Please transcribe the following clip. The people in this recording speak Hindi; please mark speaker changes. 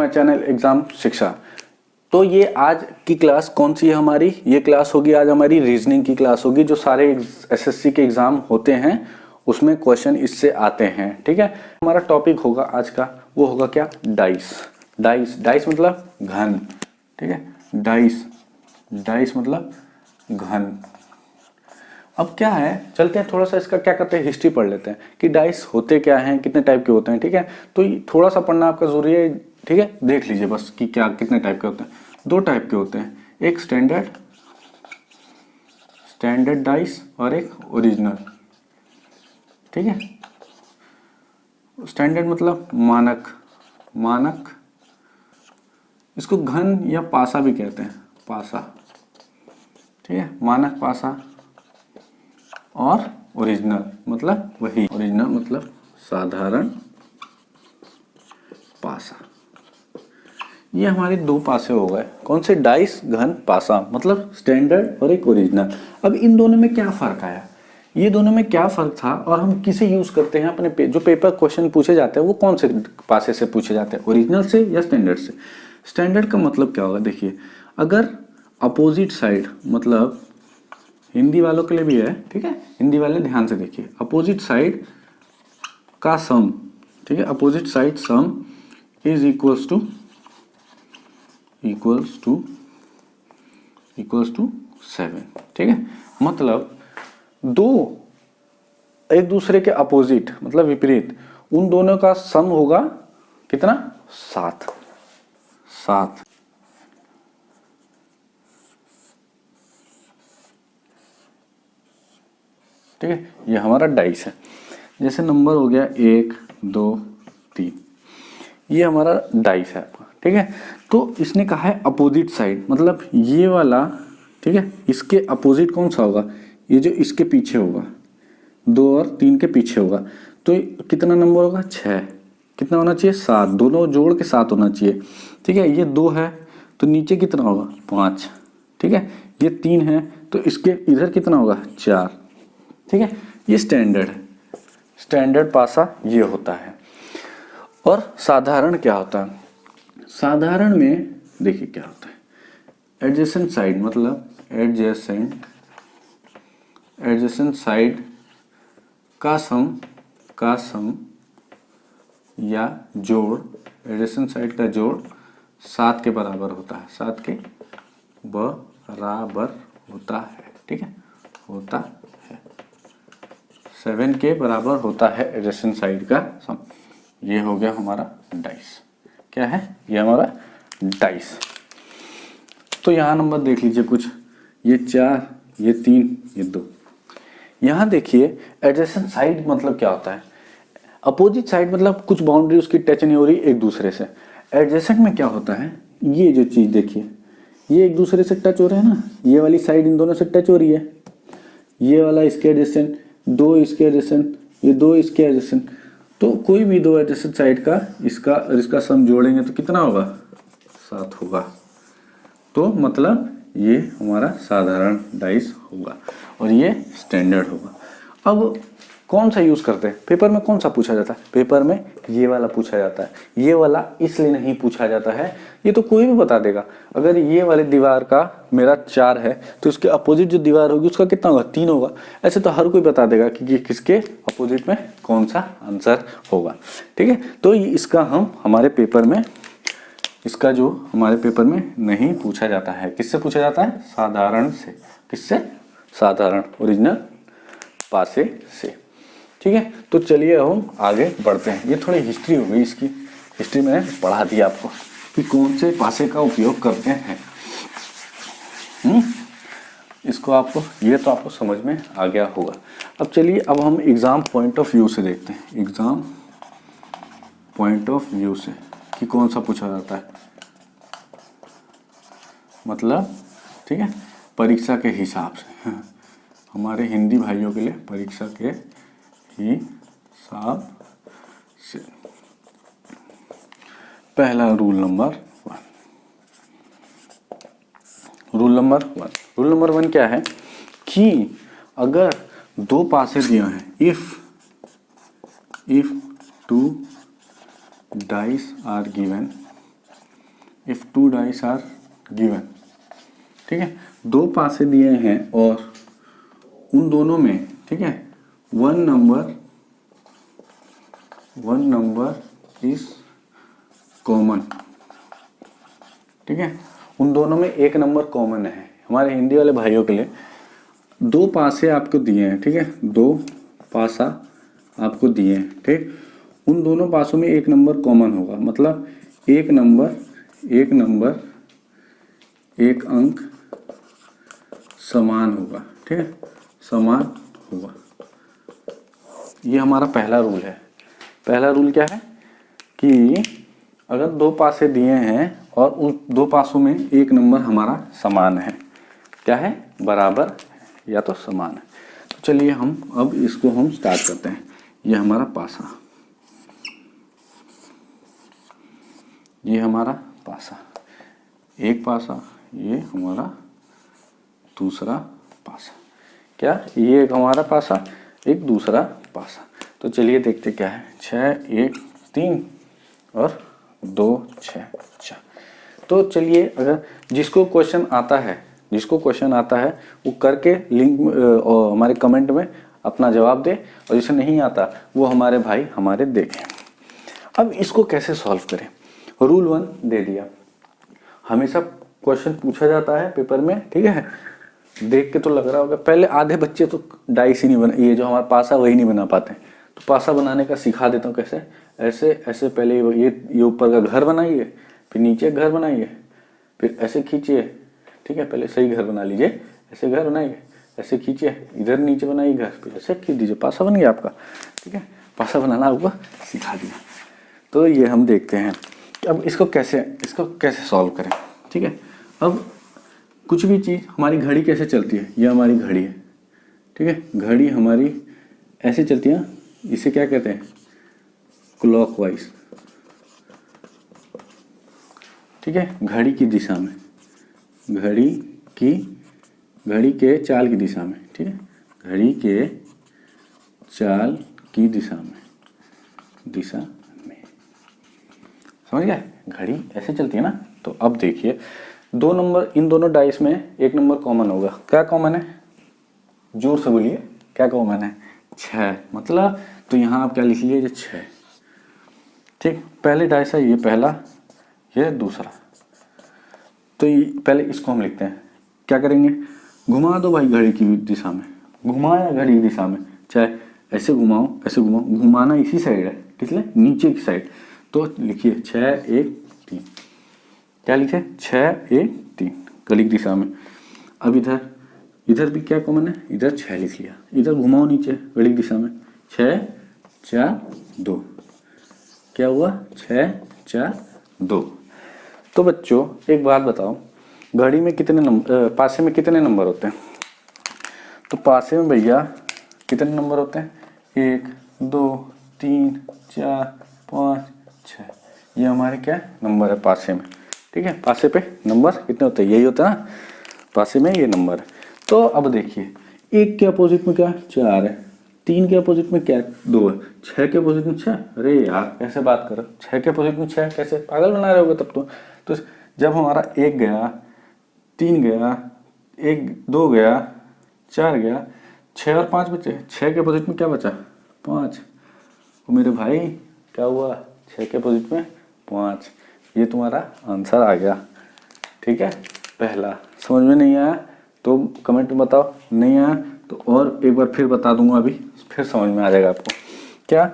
Speaker 1: माय चैनल एग्जाम शिक्षा। तो ये आज की क्लास कौन सी है हमारी? ये क्लास होगी आज हमारी रीजनिंग की क्लास होगी। जो सारे एसएससी के एग्जाम होते हैं उसमें क्वेश्चन इससे आते हैं। ठीक है, हमारा टॉपिक होगा आज का, वो होगा क्या? डाइस। डाइस, डाइस मतलब घन। ठीक है, डाइस, डाइस मतलब घन। अब क्या है, चलते हैं थोड़ा सा इसका क्या करते हैं, हिस्ट्री पढ़ लेते हैं कि डाइस होते क्या हैं, कितने टाइप के होते हैं। ठीक है, तो थोड़ा सा पढ़ना आपका जरूरी है। ठीक है, देख लीजिए बस कि क्या कितने टाइप के होते हैं। दो टाइप के होते हैं, एक स्टैंडर्ड, स्टैंडर्ड डाइस और एक ओरिजिनल। ठीक है, स्टैंडर्ड मतलब मानक, मानक, इसको घन या पासा भी कहते हैं, पासा। ठीक है, मानक पासा। और ओरिजिनल मतलब वही, ओरिजिनल मतलब साधारण पासा। ये हमारे दो पासे हो गए, कौन से? डाइस, घन, पासा, मतलब स्टैंडर्ड और एक ओरिजिनल। अब इन दोनों में क्या फर्क आया, ये दोनों में क्या फर्क था और हम किसे यूज करते हैं अपने जो पेपर क्वेश्चन पूछे जाते हैं वो कौन से पासे से पूछे जाते हैं, ओरिजिनल से या स्टैंडर्ड से? स्टैंडर्ड का मतलब क्या होगा, देखिए, अगर अपोजिट साइड, मतलब हिंदी वालों के लिए भी है, ठीक है, हिंदी वाले ध्यान से देखिए, अपोजिट साइड का सम, ठीक है, opposite side sum is equals to 7। ठीक है, मतलब दो एक दूसरे के अपोजिट मतलब विपरीत, उन दोनों का सम होगा कितना? 7। ठीक है, ये हमारा डाइस है। जैसे नंबर हो गया 1 2 3, ये हमारा डाइस है आपका। ठीक है, तो इसने कहा है अपोजिट साइड, मतलब ये वाला, ठीक है, इसके अपोजिट कौन सा होगा? ये जो इसके पीछे होगा, 2 और 3 के पीछे होगा, तो कितना नंबर होगा? 6। कितना होना चाहिए? 7, दोनों जोड़ के 7 होना चाहिए। ठीक है, ये 2 है तो नीचे कितना होगा? 5। ठीक है, ये 3 है तो इसके इधर कितना होगा? 4। ठीक है, ये स्टैंडर्ड है, स्टैंडर्ड पासा ये होता है। और साधारण क्या होता है? साधारण में देखिए क्या होता है, एडजेसेंट साइड, मतलब एडजेसेंट साइड का सम या जोड़, एडजेसेंट साइड का जोड़ 7 के बराबर होता है, 7 के बराबर होता है। ठीक है, होता है, 7 के बराबर होता है एडजेसेंट साइड का सम। ये हो गया हमारा डाइस। क्या है? ये हमारा डाइस। तो यहाँ नंबर देख लीजिए कुछ, ये 4, ये 3, ये 2। यहाँ देखिए एडजेसेंट साइड मतलब क्या होता है? अपोजिट साइड मतलब कुछ बाउंड्री उसकी टच नहीं हो रही एक दूसरे से। एडजेसेंट में क्या होता है, ये जो चीज देखिए, ये एक दूसरे से टच हो रहे हैं ना, ये वाली साइड इन दोनों से टच हो रही है, ये वाला इसके एडजेसेंट, 2 इसके एडजेसेंट, ये 2 इसके एडजेसेंट। तो कोई भी दो एडजेसेंट साइड का इसका सम जोड़ेंगे तो कितना होगा? 7 होगा। तो मतलब ये हमारा साधारण डाइस होगा और ये स्टैंडर्ड होगा। अब कौन सा यूज करते हैं पेपर में? कौन सा पूछा जाता है पेपर में? ये वाला पूछा जाता है। ये वाला इसलिए नहीं पूछा जाता है, ये तो कोई भी बता देगा। अगर ये वाले दीवार का मेरा 4 है तो इसके अपोजिट जो दीवार होगी उसका कितना होगा? 3 होगा। ऐसे तो हर कोई बता देगा कि किसके अपोजिट में कौन सा आंसर होगा। ठीक है, तो इसका हम हमारे पेपर में, इसका जो हमारे पेपर में नहीं पूछा जाता है। किससे पूछा जाता है? साधारण से। किससे? साधारण, ओरिजिनल पासे से। ठीक है, तो चलिए हम आगे बढ़ते हैं। ये थोड़ी हिस्ट्री हो गई, इसकी हिस्ट्री मैंने पढ़ा दी आपको कि कौन से पासे का उपयोग करते हैं। इसको आपको, ये तो आपको समझ में आ गया होगा। अब चलिए, अब हम एग्जाम पॉइंट ऑफ व्यू से देखते हैं, एग्जाम पॉइंट ऑफ व्यू से कि कौन सा पूछा जाता है, मतलब ठीक है, परीक्षा के हिसाब से। हमारे हिंदी भाइयों के लिए परीक्षा के हिसाब से। पहला rule number 1, rule number 1, rule number 1 क्या है कि अगर दो पासे दिए हैं, if 2 dice are given, if 2 dice are given, ठीक है, 2 पासे दिए हैं और उन दोनों में, ठीक है, वन नंबर इज कॉमन, ठीक है, उन दोनों में एक नंबर कॉमन है। हमारे हिंदी वाले भाइयों के लिए 2 पासे आपको दिए हैं, ठीक है, 2 पासा आपको दिए हैं, ठीक, उन दोनों पासों में एक नंबर कॉमन होगा, मतलब एक अंक समान होगा, ठीक है, समान होगा। ये हमारा पहला रूल है। पहला रूल क्या है कि अगर 2 पासे दिए हैं और उन 2 पासों में एक नंबर हमारा समान है, क्या है, बराबर या तो समान है। तो चलिए हम अब इसको हम स्टार्ट करते हैं। ये हमारा पासा, ये हमारा पासा, एक पासा, ये हमारा दूसरा पासा, क्या, ये एक हमारा पासा, एक दूसरा पासा। तो चलिए देखते क्या है, 6 1 3 और 2 6 4। तो चलिए अगर जिसको क्वेश्चन आता है वो करके लिंक और हमारे कमेंट में अपना जवाब दे, और जिसे नहीं आता वो हमारे भाई हमारे देखें। अब इसको कैसे सॉल्व करें। रूल 1 दे दिया, हमेशा क्वेश्चन पूछा जाता है पेपर में, ठीक है, देख के तो लग रहा होगा, पहले आधे बच्चे तो डाइस ही नहीं बना, ये जो हमारा पासा वही नहीं बना पाते। तो पासा बनाने का सिखा देता हूँ कैसे, ऐसे पहले ये ऊपर का घर बनाइए, फिर नीचे घर बनाइए, फिर ऐसे खींचिए, ठीक है, पहले सही घर बना लीजिए, ऐसे घर बनाइए, ऐसे खींचिए, इधर नीचे बनाइए घर, फिर ऐसे खींच दीजिए, पासा बन गया आपका, ठीक है, पासा बनाना आपको सिखा दिया। तो ये हम देखते हैं कि अब इसको कैसे सॉल्व करें, ठीक है। अब कुछ भी चीज़, हमारी घड़ी कैसे चलती है, ये हमारी घड़ी है, ठीक है, घड़ी हमारी ऐसे चलती है, इसे क्या कहते हैं, क्लॉकवाइज, ठीक है, घड़ी की दिशा में, घड़ी के चाल की दिशा में, ठीक है, घड़ी के चाल की दिशा में समझ गया, घड़ी ऐसे चलती है ना। तो अब देखिए 2 नंबर, इन दोनों डाइस में एक नंबर कॉमन होगा, क्या कॉमन है, जोर से बोलिए, क्या कॉमन है, 6, मतलब तो यहाँ आप क्या लिख लीजिए, 6, ठीक, पहले डाइस है, ये पहला, ये दूसरा। तो पहले इसको हम लिखते हैं, क्या करेंगे, घुमा दो भाई घड़ी की दिशा में, घुमाया घड़ी की दिशा में, चाहे ऐसे घुमाओ ऐसे घुमाओ, घुमाना इसी साइड है, किसलिए, नीचे की साइड। तो लिखिए 6 1 3, क्या लिखे, 6 1 3 घड़ी की दिशा में। अब इधर भी क्या कॉमन है, इधर 6 लिख लिया, इधर घुमाओ नीचे घड़ी की दिशा में, 6 4 2, क्या हुआ, 6 4 2। तो बच्चों एक बात बताओ, घड़ी में कितने नंबर, पासे में कितने नंबर होते हैं। तो पासे में भैया कितने नंबर होते हैं, 1 2 3 4 5 6, ये हमारे क्या नंबर है पासे में, ठीक है, पासे पे नंबर कितने होते हैं, यही होता है ना, पासे में ये नंबर है। तो अब देखिए 1 के अपोजिट में क्या 4 है, 3 के अपोजिट में क्या 2 है, 6 के अपोजिट में 6, अरे यार कैसे बात करो, 6 के अपोजिट में 6 कैसे, पागल बना रहे होगे तब तो जब हमारा 1 गया, 3 गया, 1 2 गया, 4 गया, 6 और 5 बचे, 6 के अपोजिट में क्या बचा 5, तो मेरे भाई क्या हुआ, 6 के अपोजिट में 5, ये तुम्हारा आंसर आ गया, ठीक है। पहला समझ में नहीं आया तो कमेंट में बताओ, नहीं आया तो और एक बार फिर बता दूंगा, अभी फिर समझ में आ जाएगा आपको। क्या